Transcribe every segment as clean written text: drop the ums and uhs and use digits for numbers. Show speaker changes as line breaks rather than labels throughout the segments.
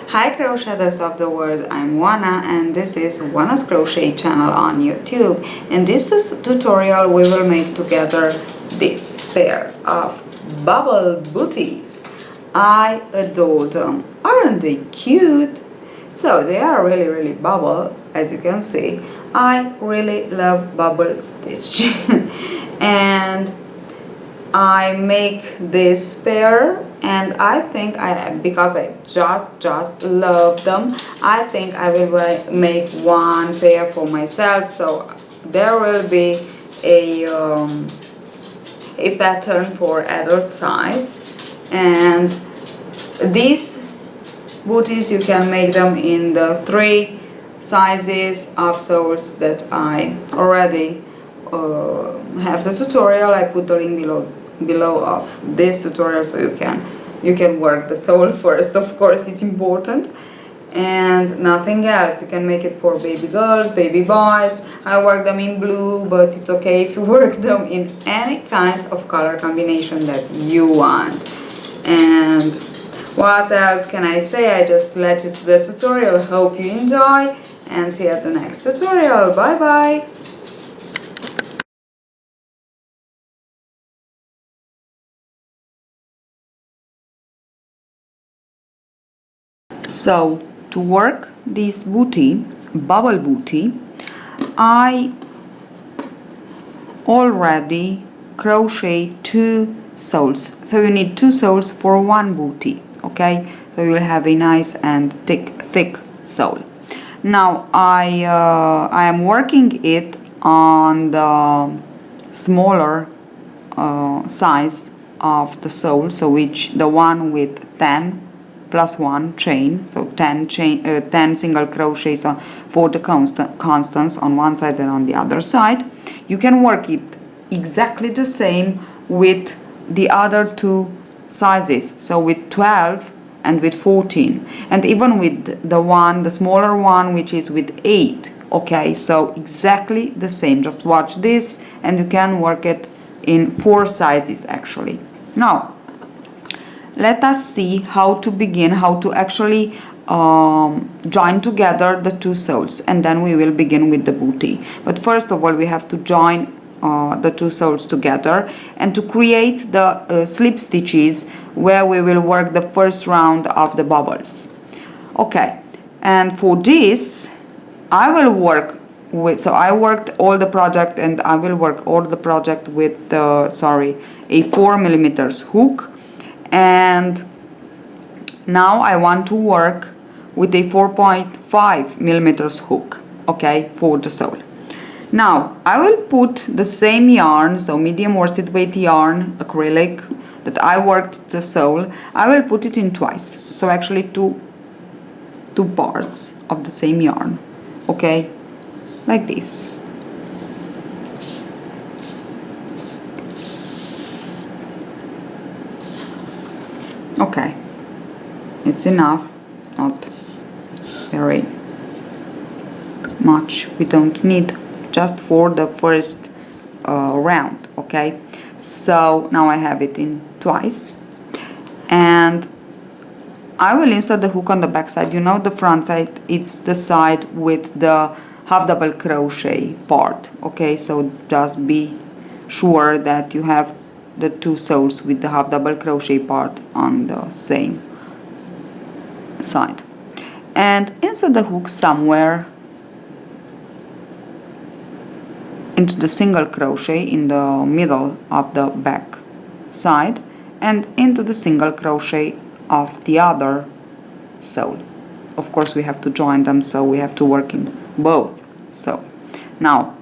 Hi crocheters of the world, I'm Wana and this is Wana's Crochet channel on YouTube. In this tutorial we will make together this pair of bubble booties. I adore them. Aren't they cute? So they are really bubble, as you can see. I really love bubble stitch and I make this pair and I think because I just love them, I think I will make one pair for myself, so there will be a pattern for adult size. And these booties you can make them in the 3 sizes of soles that I already have the tutorial. I put the link below of this tutorial, so you can work the sole first, of course, it's important, and nothing else. You can make it for baby girls, baby boys. I work them in blue, but it's okay if you work them in any kind of color combination that you want. And what else can I say? I just let you to the tutorial. Hope you enjoy and see you at the next tutorial. Bye bye. So to work this bubble booty, I already crochet 2 soles. So you need 2 soles for 1 booty, okay? So you will have a nice and thick sole. Now I am working it on the smaller size of the sole, so the one with 10 plus 1 chain, so 10 single crochets for the constants on one side and on the other side. You can work it exactly the same with the other 2 sizes, so with 12 and with 14, and even with the smaller one, which is with 8. Okay, so exactly the same. Just watch this and you can work it in 4 sizes actually. Now let us see how to begin, how to actually join together the 2 soles, and then we will begin with the booty. But first of all we have to join the 2 soles together and to create the slip stitches where we will work the first round of the bubbles. Okay, and for this I will work with, so I worked all the project and I will work all the project with a 4mm hook. And now I want to work with a 4.5mm hook, okay, for the sole. Now I will put the same yarn, so medium worsted weight yarn, acrylic, that I worked the sole. I will put it in twice, so actually two parts of the same yarn, okay, like this. Okay, it's enough, not very much, we don't need, just for the first round, okay? So now I have it in twice, and I will insert the hook on the back side. You know, the front side, it's the side with the half double crochet part, okay? So just be sure that you have the 2 soles with the half double crochet part on the same side, and insert the hook somewhere into the single crochet in the middle of the back side and into the single crochet of the other sole. Of course we have to join them, so we have to work in both. So now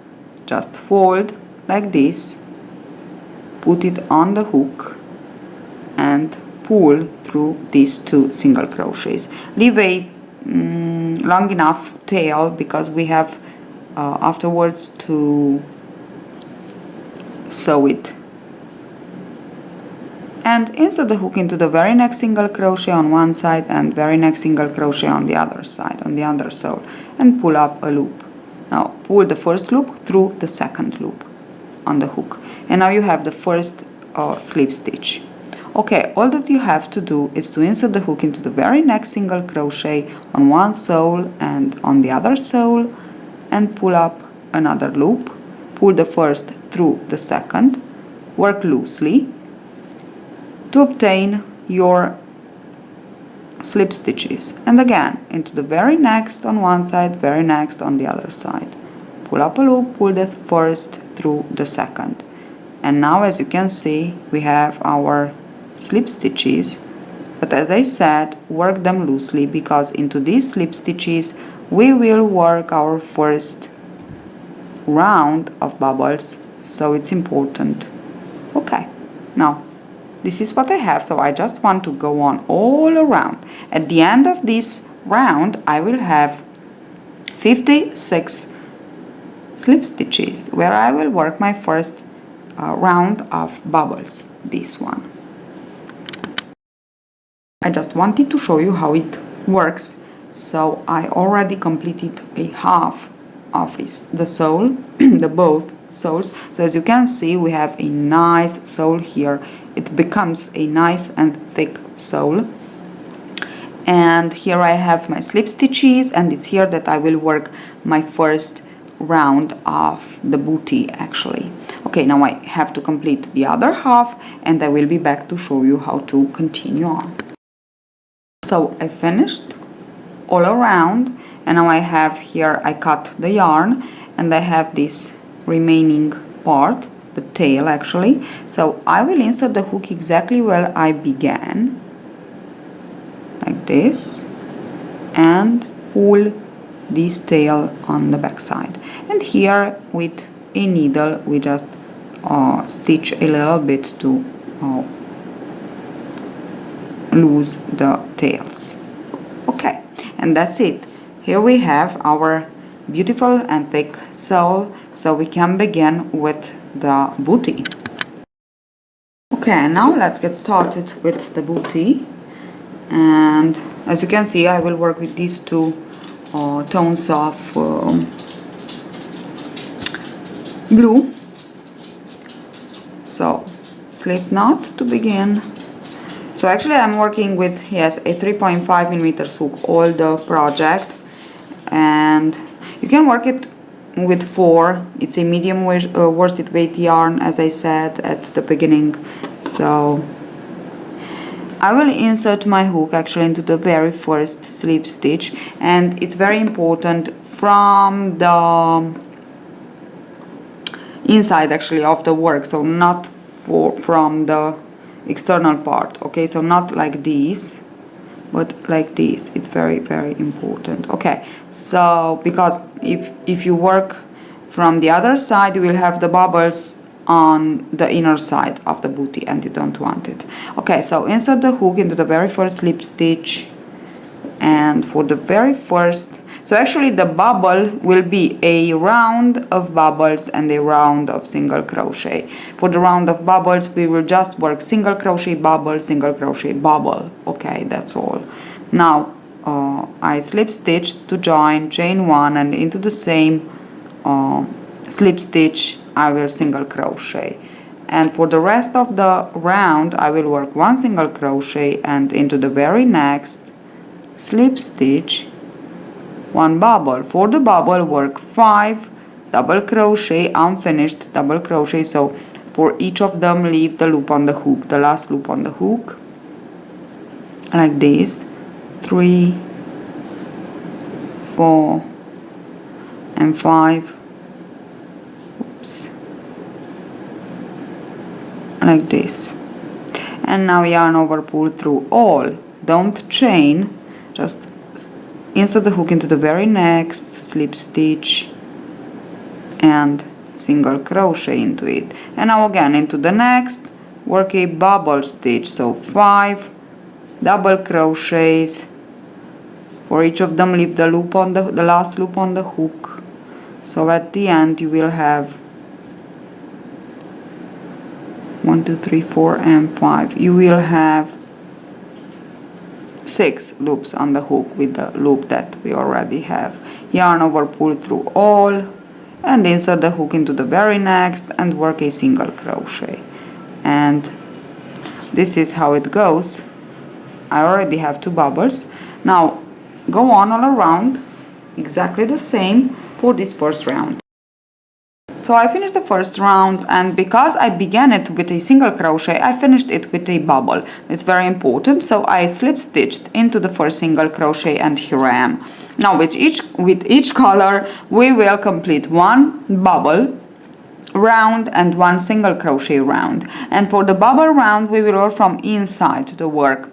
just fold like this, put it on the hook and pull through these 2 single crochets. Leave a long enough tail because we have afterwards to sew it. And insert the hook into the very next single crochet on one side and very next single crochet on the other side, on the other sole, and pull up a loop. Now pull the first loop through the second loop on the hook, and now you have the first slip stitch. Okay, all that you have to do is to insert the hook into the very next single crochet on one sole and on the other sole, and pull up another loop. Pull the first through the second, work loosely to obtain your slip stitches, and again into the very next on one side, very next on the other side. Pull up a loop, pull the first through the second, and now as you can see we have our slip stitches. But as I said, work them loosely, because into these slip stitches we will work our first round of bubbles, so it's important. Okay, now this is what I have, so I just want to go on all around. At the end of this round I will have 56 slip stitches where I will work my first round of bubbles, this one. I just wanted to show you how it works. So I already completed a half of the sole, the both soles. So as you can see we have a nice sole here. It becomes a nice and thick sole. And here I have my slip stitches, and it's here that I will work my first round of the booty actually. Okay, now I have to complete the other half and I will be back to show you how to continue on. So I finished all around, and now I have here, I cut the yarn and I have this remaining part, the tail actually. So I will insert the hook exactly where I began, like this, and pull this tail on the back side. And here with a needle we just stitch a little bit to lose the tails. Okay, and that's it. Here we have our beautiful and thick sole, so we can begin with the booty. Okay, now let's get started with the booty. And as you can see, I will work with these two tones of blue. So slip knot to begin. So actually I'm working with, yes, a 3.5mm hook all the project, and you can work it with 4. It's a medium worsted weight yarn, as I said at the beginning. So I will insert my hook actually into the very first slip stitch, and it's very important from the inside actually of the work, so not from the external part. Okay, so not like this, but like this. It's very, very important. Okay, so because if you work from the other side, you will have the bubbles on the inner side of the booty and you don't want it. Okay, so insert the hook into the very first slip stitch, and for the very first, so actually the bubble will be a round of bubbles and a round of single crochet. For the round of bubbles we will just work single crochet bubble, single crochet bubble. Okay, that's all. Now I slip stitch to join, chain 1, and into the same slip stitch I will single crochet, and for the rest of the round I will work 1 single crochet and into the very next slip stitch 1 bubble. For the bubble work 5 double crochet, unfinished double crochet. So for each of them leave the loop on the hook, the last loop on the hook, like this. 3, 4 and 5. Oops. Like this. And now yarn over, pull through all. Don't chain, just insert the hook into the very next slip stitch and single crochet into it. And now again into the next, work a bubble stitch, so 5 double crochets. For each of them leave the loop on the last loop on the hook. So at the end you will have 1, 2, 3, 4 and 5. You will have 6 loops on the hook with the loop that we already have. Yarn over, pull through all, and insert the hook into the very next and work a single crochet. And This is how it goes. I already have 2 bubbles. Now go on all around exactly the same for this first round. So I finished the first round, and because I began it with a single crochet, I finished it with a bubble. It's very important. So I slip stitched into the first single crochet, and here I am. Now with each color we will complete 1 bubble round and 1 single crochet round. And for the bubble round we will work from inside the work,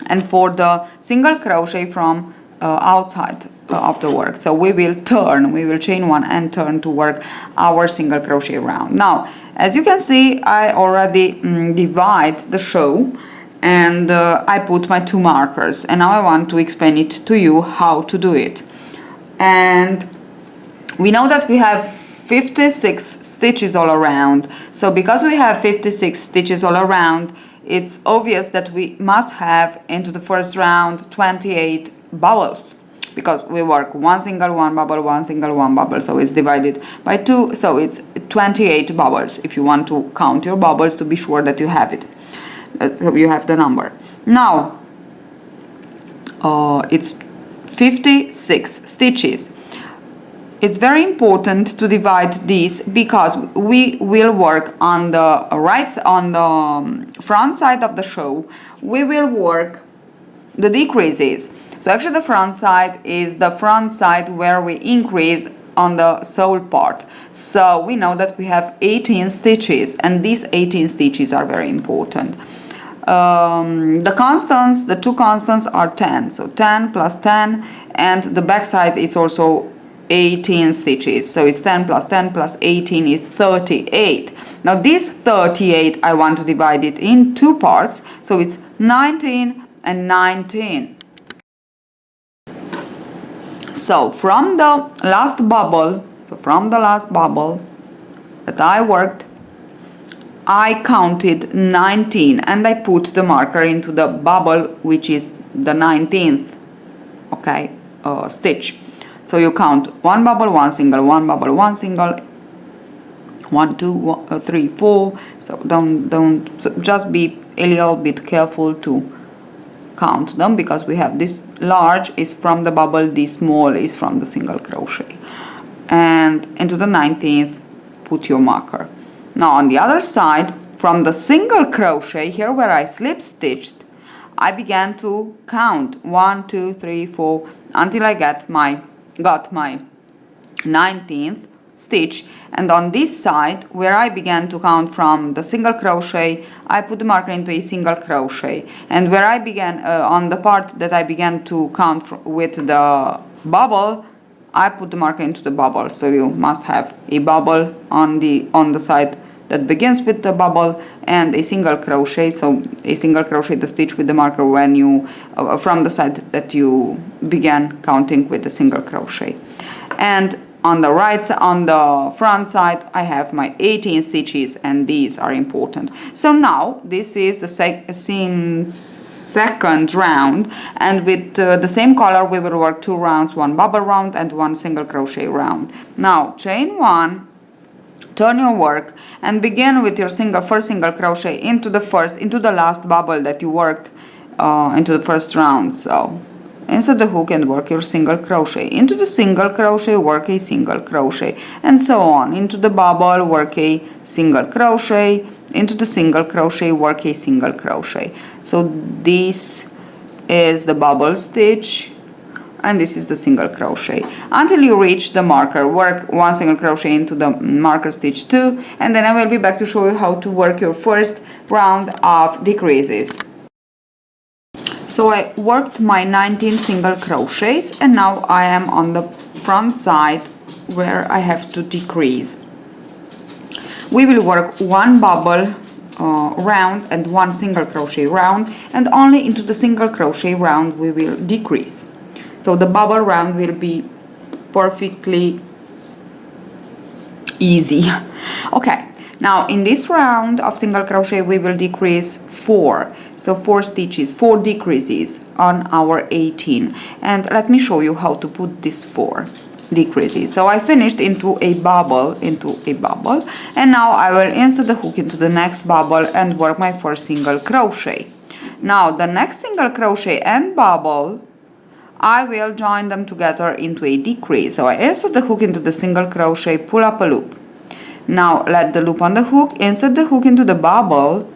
and for the single crochet from outside of the work. So we will chain 1 and turn to work our single crochet round. Now as you can see, I already divide the show, and I put my 2 markers, and now I want to explain it to you how to do it. And we know that we have 56 stitches all around. So because we have 56 stitches all around, it's obvious that we must have into the first round 28 bubbles, because we work 1 single 1 bubble, 1 single 1 bubble, so it's divided by 2, so it's 28 bubbles. If you want to count your bubbles to be sure that you have it, so you have the number. Now it's 56 stitches. It's very important to divide these, because we will work on the front side of the show. We will work the decreases. So actually the front side is the front side where we increase on the sole part. So we know that we have 18 stitches, and these 18 stitches are very important. The constants, the 2 constants are 10, so 10 plus 10, and the back side it's also 18 stitches, so it's 10 plus 10 plus 18 is 38. Now this 38 I want to divide it in 2 parts, so it's 19 and 19. So from the last bubble that I worked, I counted 19, and I put the marker into the bubble which is the 19th, okay, stitch. So you count 1 bubble, 1 single, 1 bubble, 1 single, 1 2 3 4. So so just be a little bit careful to count them, because we have this large is from the bubble, this small is from the single crochet, and into the 19th put your marker. Now on the other side, from the single crochet here where I slip stitched, I began to count 1 2 3 4 until I got my 19th stitch, and on this side where I began to count from the single crochet, I put the marker into a single crochet, and where I began on the part that I began to count with the bubble, I put the marker into the bubble. So you must have a bubble on the side that begins with the bubble, and a single crochet. So a single crochet the stitch with the marker when you from the side that you began counting with the single crochet. And on the front side I have my 18 stitches, and these are important. So now this is the second round, and with the same color we will work 2 rounds, 1 bubble round and 1 single crochet round. Now chain 1, turn your work, and begin with your first single crochet into the last bubble that you worked into the first round. So insert the hook and work your single crochet, into the single crochet work a single crochet, and so on. Into the bubble work a single crochet, into the single crochet work a single crochet. So this is the bubble stitch, and this is the single crochet until you reach the marker. Work 1 single crochet into the marker stitch 2, and then I will be back to show you how to work your first round of decreases. So I worked my 19 single crochets, and now I am on the front side where I have to decrease. We will work 1 bubble round and 1 single crochet round, and only into the single crochet round we will decrease. So the bubble round will be perfectly easy. Okay, now in this round of single crochet we will decrease 4. So 4 stitches, 4 decreases on our 18. And let me show you how to put this 4. decreases. So I finished into a bubble, and now I will insert the hook into the next bubble and work my first single crochet. Now the next single crochet and bubble, I will join them together into a decrease. So I insert the hook into the single crochet, pull up a loop. Now let the loop on the hook, insert the hook into the bubble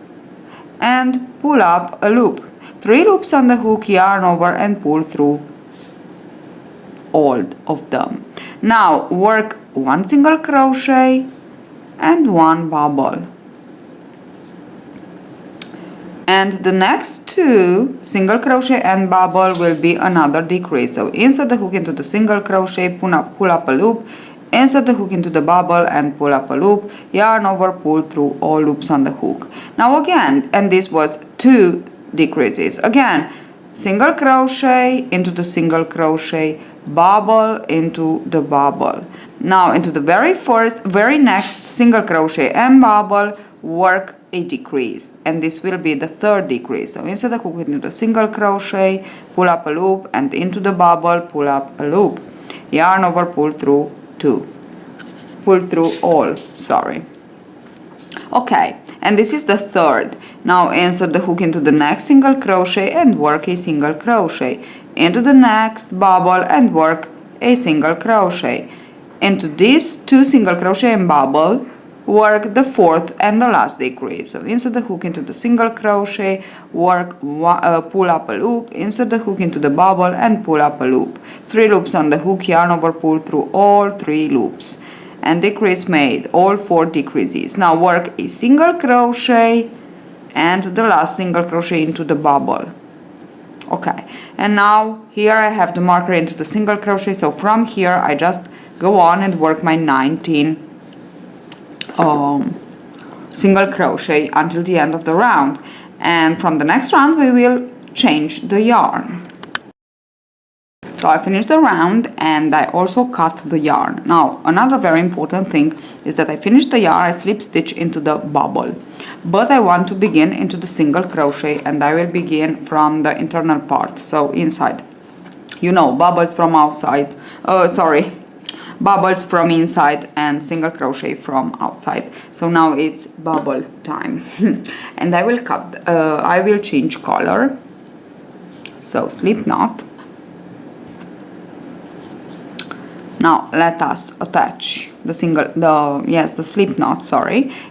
and pull up a loop. 3 loops on the hook, yarn over and pull through all of them. Now work 1 single crochet and 1 bubble. And the next 2 single crochet and bubble will be another decrease. So insert the hook into the single crochet, pull up a loop, insert the hook into the bubble and pull up a loop, yarn over, pull through all loops on the hook. Now again, and this was 2 decreases. Again, single crochet into the single crochet, bubble into the bubble. Now into the very next single crochet and bubble, work a decrease, and this will be the 3rd decrease. So insert the hook into the single crochet, pull up a loop, and into the bubble, pull up a loop, yarn over, pull through all, okay, and this is the 3rd. Now insert the hook into the next single crochet and work a single crochet, into the next bubble and work a single crochet, into these 2 single crochet and bubble, work the 4th and the last decrease. So insert the hook into the single crochet, work pull up a loop, insert the hook into the bubble and pull up a loop, 3 loops on the hook, yarn over, pull through all 3 loops, and decrease made, all 4 decreases. Now work a single crochet and the last single crochet into the bubble. Okay, and now here I have the marker into the single crochet, so from here I just go on and work my 19 single crochet until the end of the round, and from the next round we will change the yarn. So I finished the round and I also cut the yarn. Now another very important thing is that I finished the yarn, I slip stitch into the bubble, but I want to begin into the single crochet, and I will begin from the internal part, so inside, bubbles from outside, bubbles from inside and single crochet from outside. So now it's bubble time and I will change color. So slip knot. Now let us attach the slip knot,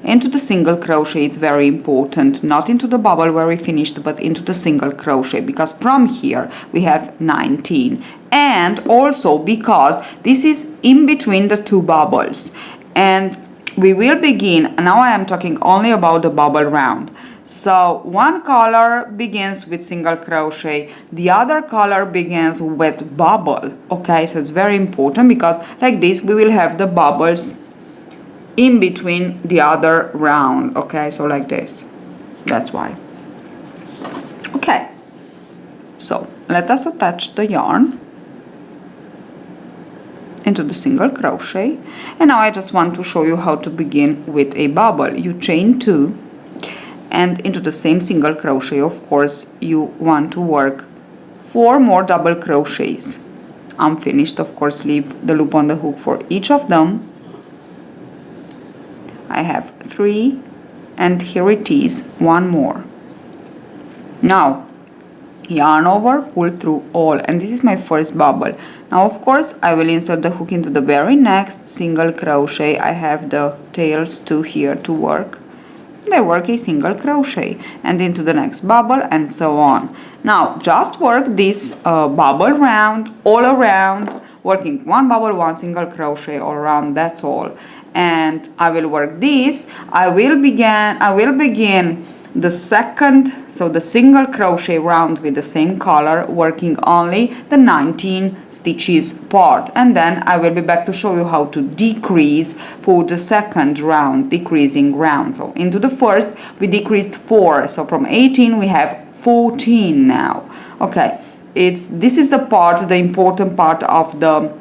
into the single crochet. It's very important, not into the bubble where we finished, but into the single crochet, because from here we have 19, and also because this is in between the 2 bubbles, and we will begin, now I am talking only about the bubble round. So one color begins with single crochet, the other color begins with bubble. Okay, so it's very important, because like this we will have the bubbles in between the other round. Okay, so like this, that's why. Okay, so let us attach the yarn into the single crochet, and now I just want to show you how to begin with a bubble. You chain 2 and into the same single crochet, of course, you want to work 4 more double crochets. Unfinished, of course, leave the loop on the hook for each of them. I have 3, and here it is, 1 more. Now yarn over, pull through all, and this is my first bubble. Now of course I will insert the hook into the very next single crochet. I have the tails 2 here to work, and I work a single crochet and into the next bubble, and so on. Now just work this bubble round all around, working 1 bubble, 1 single crochet all around, that's all. And I will work this. I will begin the second, so the single crochet round with the same color, working only the 19 stitches part, and then I will be back to show you how to decrease for the second round, decreasing round. So into the first we decreased 4, so from 18 we have 14 now. Okay, this is the important part of the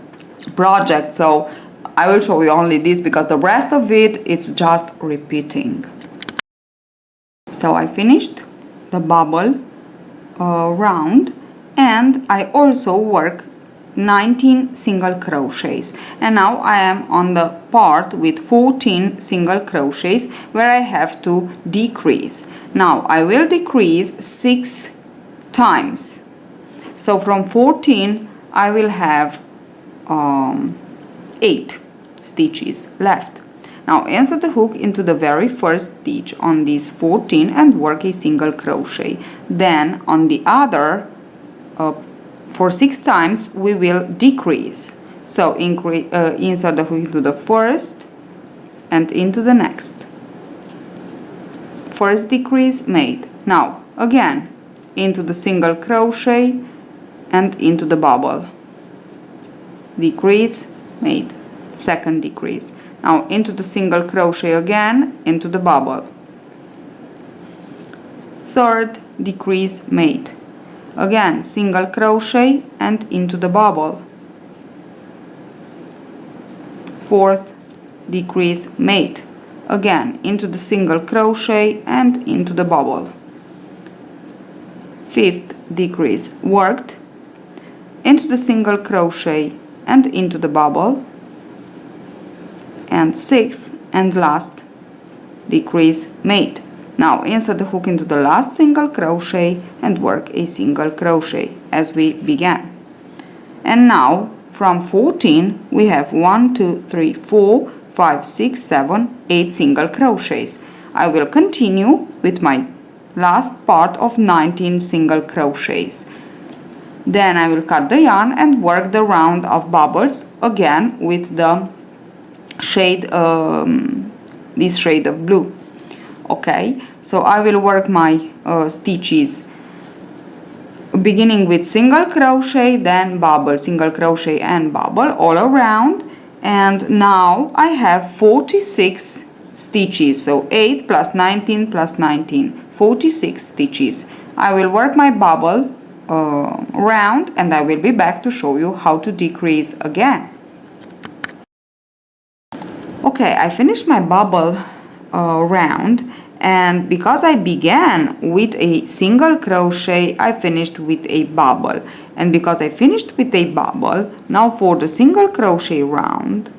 project, so I will show you only this, because the rest of it is just repeating. So I finished the bubble round, and I also work 19 single crochets, and now I am on the part with 14 single crochets where I have to decrease. Now I will decrease 6 times. So from 14 I will have 8 stitches left. Now insert the hook into the very first stitch on these 14 and work a single crochet. Then on the other, for 6 times we will decrease. So insert the hook into the first and into the next. First decrease made. Now again into the single crochet and into the bubble. Decrease made. Second decrease. Now into the single crochet again, into the bubble. Third decrease made. Again single crochet and into the bubble. Fourth decrease made. Again into the single crochet and into the bubble. Fifth decrease worked, into the single crochet and into the bubble. And sixth and last decrease made. Now insert the hook into the last single crochet and work a single crochet as we began. And now from 14 we have 1, 2, 3, 4, 5, 6, 7, 8 single crochets. I will continue with my last part of 19 single crochets. Then I will cut the yarn and work the round of bubbles again with the shade, this shade of blue. Okay, so I will work my stitches beginning with single crochet, then bubble, single crochet and bubble all around. And now I have 46 stitches, so 8 plus 19 plus 19, 46 stitches. I will work my bubble round and I will be back to show you how to decrease again. Okay, I finished my bubble round, and because I began with a single crochet, I finished with a bubble. And because I finished with a bubble, now for the single crochet round,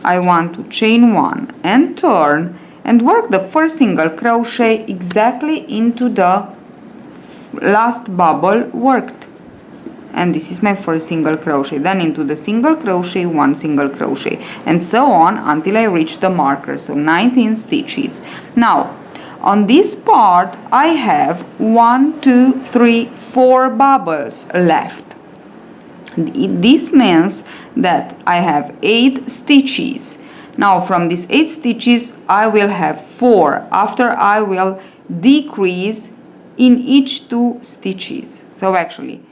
I want to chain 1 and turn and work the first single crochet exactly into the last bubble worked. And this is my first single crochet, then into the single crochet, 1 single crochet, and so on until I reach the marker, so 19 stitches. Now on this part I have 1, 2, 3, 4 bubbles left. This means that I have 8 stitches. Now from these 8 stitches I will have 4 after I will decrease in each 2 stitches. So actually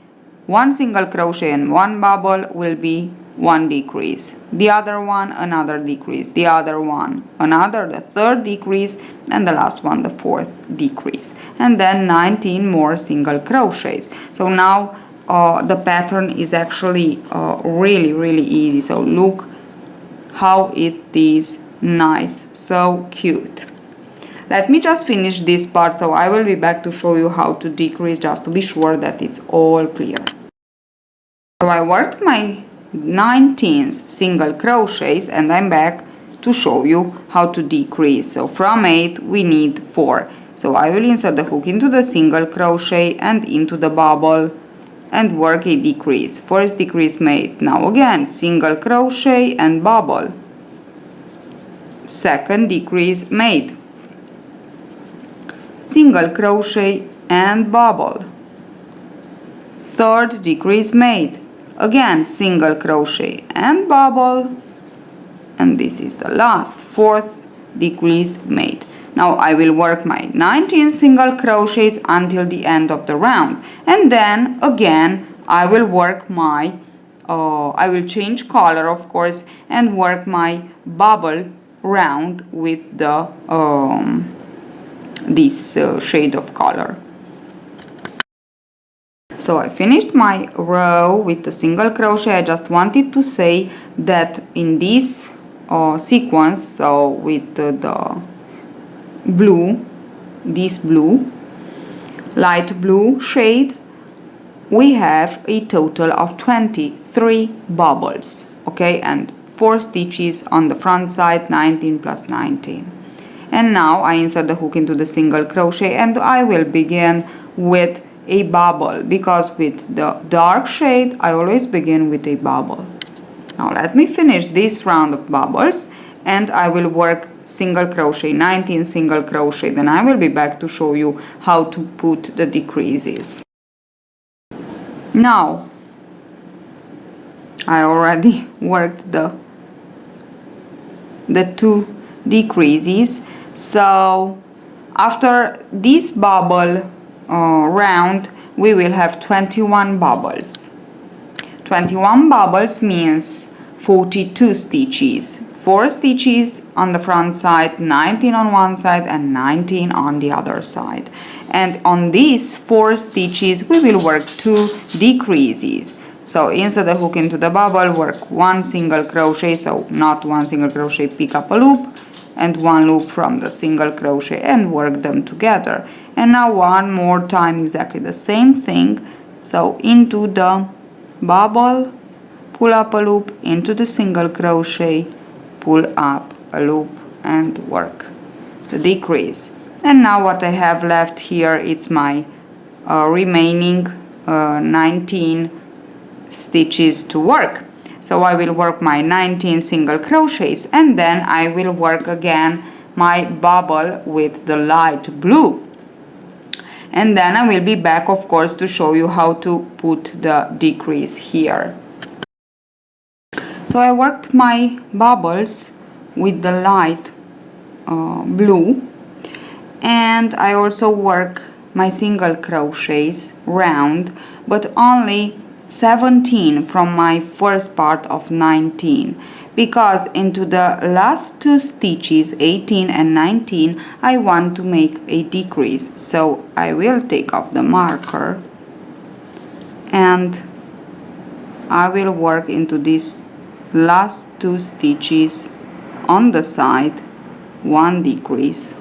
1 single crochet and 1 bubble will be 1 decrease, the other one another decrease, the other one another, the third decrease, and the last one the fourth decrease, and then 19 more single crochets. So now the pattern is actually really easy. So look how it is nice, so cute. Let me just finish this part, so I will be back to show you how to decrease, just to be sure that it's all clear. So I worked my 19 single crochets and I'm back to show you how to decrease. So from 8 we need 4. So I will insert the hook into the single crochet and into the bubble and work a decrease. First decrease made. Now again single crochet and bubble. Second decrease made. Single crochet and bubble. Third decrease made. Again single crochet and bubble, and this is the last, fourth decrease made. Now I will work my 19 single crochets until the end of the round, and then again I will work my I will change color, of course, and work my bubble round with the this shade of color. So I finished my row with the single crochet. I just wanted to say that in this sequence, so with the blue, this blue, light blue shade, we have a total of 23 bubbles, okay, and 4 stitches on the front side, 19 plus 19. And now I insert the hook into the single crochet, and I will begin with a bubble, because with the dark shade I always begin with a bubble. Now let me finish this round of bubbles, and I will work single crochet, 19 single crochet, then I will be back to show you how to put the decreases. Now I already worked the 2 decreases, so after this bubble round we will have 21 bubbles. 21 bubbles means 42 stitches, 4 stitches on the front side, 19 on one side and 19 on the other side. And on these 4 stitches we will work 2 decreases. So insert the hook into the bubble, work 1 single crochet, so not 1 single crochet, pick up a loop and 1 loop from the single crochet and work them together. And now one more time exactly the same thing, so into the bubble, pull up a loop, into the single crochet, pull up a loop and work the decrease. And now what I have left here, it's my remaining 19 stitches to work. So I will work my 19 single crochets, and then I will work again my bubble with the light blue. And then I will be back, of course, to show you how to put the decrease here. So I worked my bubbles with the light blue, and I also work my single crochets round, but only 17 from my first part of 19, because into the last 2 stitches, 18 and 19, I want to make a decrease. So I will take off the marker and I will work into these last 2 stitches on the side, 1 decrease,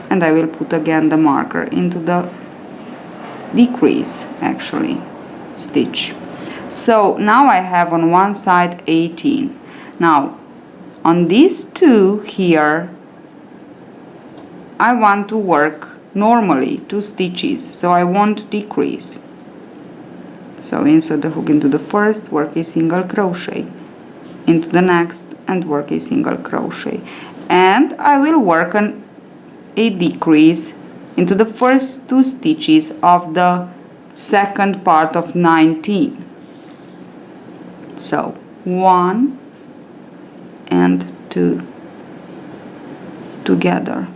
and I will put again the marker into the decrease actually stitch. So now I have on one side 18. Now on these 2 here I want to work normally 2 stitches, so I won't decrease. So insert the hook into the first, work a single crochet, into the next and work a single crochet, and I will work on a decrease into the first 2 stitches of the second part of 19. So 1 and 2 together.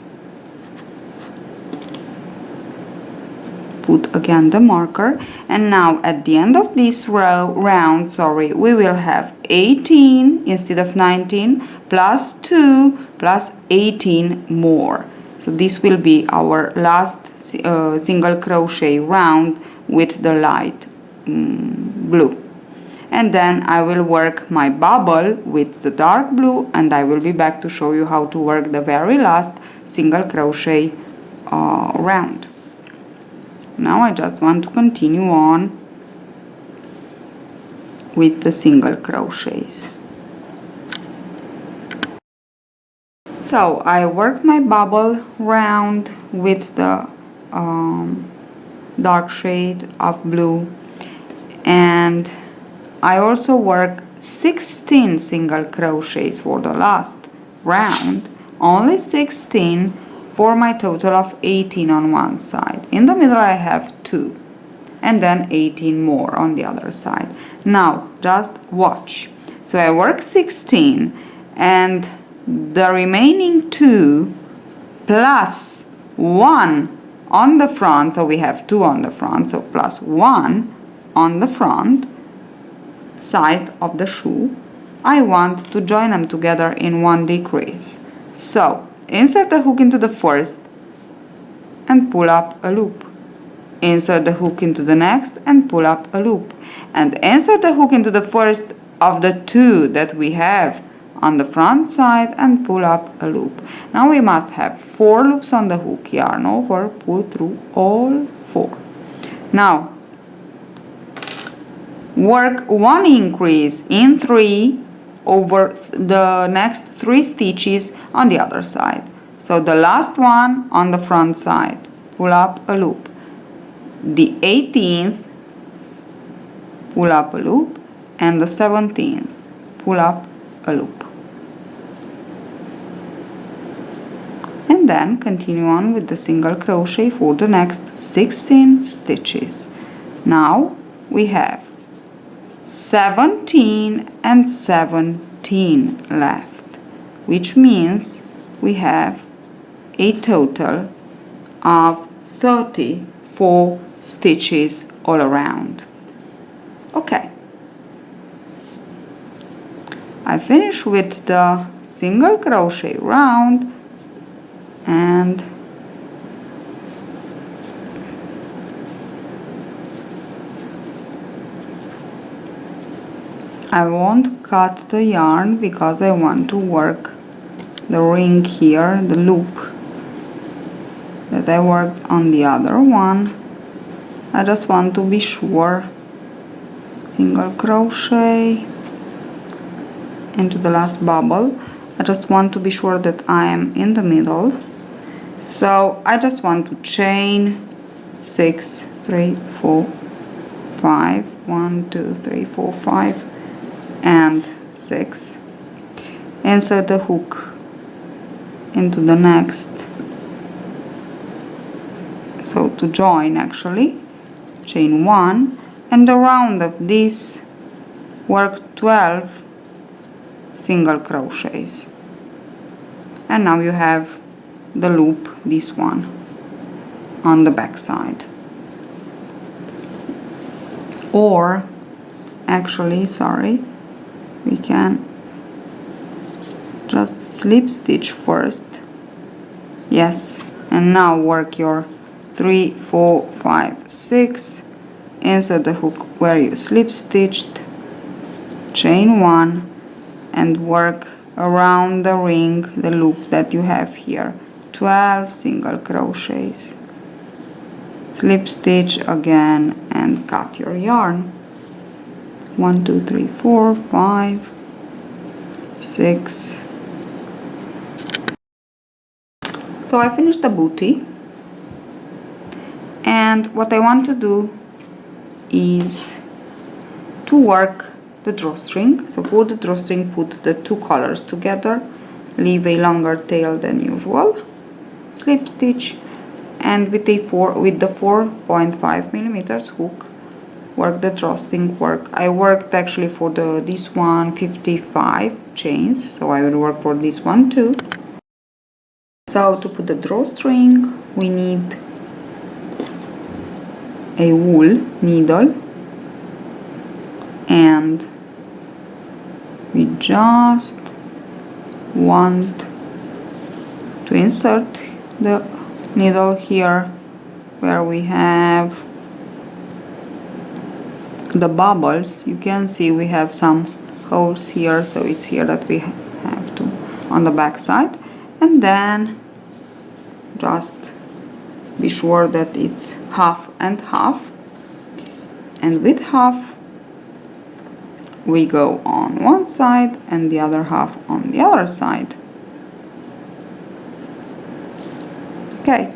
Put again the marker, and now at the end of this round, we will have 18 instead of 19 plus 2 plus 18 more. So this will be our last single crochet round with the light blue. And then I will work my bubble with the dark blue, and I will be back to show you how to work the very last single crochet round. Now I just want to continue on with the single crochets. So I work my bubble round with the dark shade of blue, and I also work 16 single crochets for the last round, only 16 for my total of 18 on one side. In the middle I have 2, and then 18 more on the other side. Now just watch. So I work 16, and the remaining 2 plus 1 on the front, so we have 2 on the front, so plus 1 on the front side of the shoe, I want to join them together in 1 decrease. So insert the hook into the first and pull up a loop. Insert the hook into the next and pull up a loop. And insert the hook into the first of the 2 that we have on the front side and pull up a loop. Now we must have 4 loops on the hook, yarn over, pull through all 4. Now work one increase in 3 over the next 3 stitches on the other side. So the last one on the front side, pull up a loop. The 18th, pull up a loop, and the 17th, pull up a loop. And then continue on with the single crochet for the next 16 stitches. Now we have 17 and 17 left, which means we have a total of 34 stitches all around. Okay, I finished with the single crochet round, and I won't cut the yarn because I want to work the ring here, the loop that I worked on the other one. I just want to be sure. Single crochet into the last bubble. I just want to be sure that I am in the middle. So I just want to chain 6, 3, 4, 5, 1, 2, 3, 4, 5, and 6. Insert the hook into the next. So to join, actually, chain 1, and around of this work 12 single crochets. And now you have the loop, this one, on the back side. Or actually, sorry, we can just slip stitch first. Yes, and now work your 3, 4, 5, 6, insert the hook where you slip stitched, chain 1, and work around the ring, the loop that you have here, 12 single crochets. Slip stitch again and cut your yarn. 1, 2, 3, 4, 5, 6. So I finished the booty, and what I want to do is to work the drawstring. So for the drawstring, put the 2 colors together, leave a longer tail than usual, slip stitch, and with the 4.5 millimeters hook, work the drawstring work. I worked actually for this one 55 chains, so I will work for this one too. So to put the drawstring, we need a wool needle, and we just want to insert the needle here where we have the bubbles. You can see we have some holes here, so it's here that we have to on the back side, and then just be sure that it's half and half, and with half we go on one side and the other half on the other side. Okay,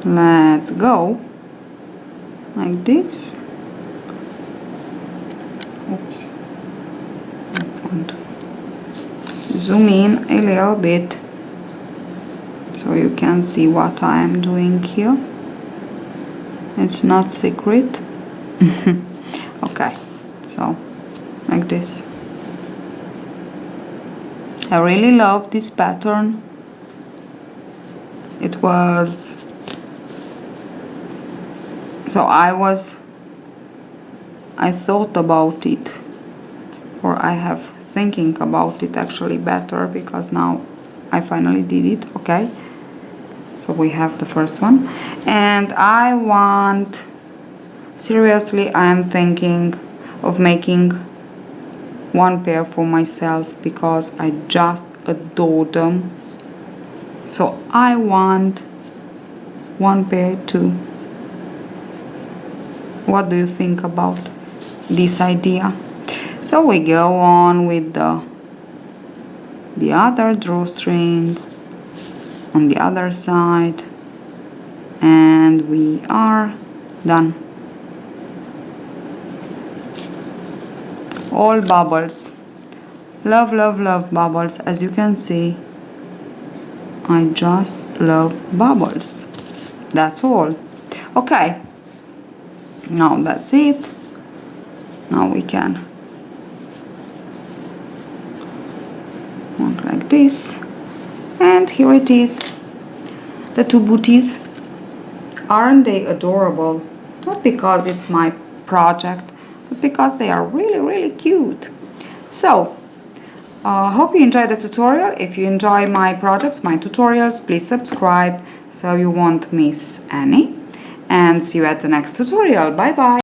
let's go like this. Oops, just want to zoom in a little bit so you can see what I am doing here. It's not secret. Okay, so like this. I really love this pattern. It was, so I thought about it, or I have thinking about it actually better, because now I finally did it. Okay, so we have the first one, and I want, seriously, I am thinking of making one pair for myself because I just adore them. So I want one pair too. What do you think about this idea? So we go on with the other drawstring on the other side, and we are done. All bubbles. Love, love, love bubbles. As you can see, I just love bubbles. That's all. Okay, now that's it. Now we can work like this, and here it is, the two booties. Aren't they adorable? Not because it's my project, but because they are really, really cute. So hope you enjoyed the tutorial. If you enjoy my projects, my tutorials, please subscribe so you won't miss any, and see you at the next tutorial. Bye bye.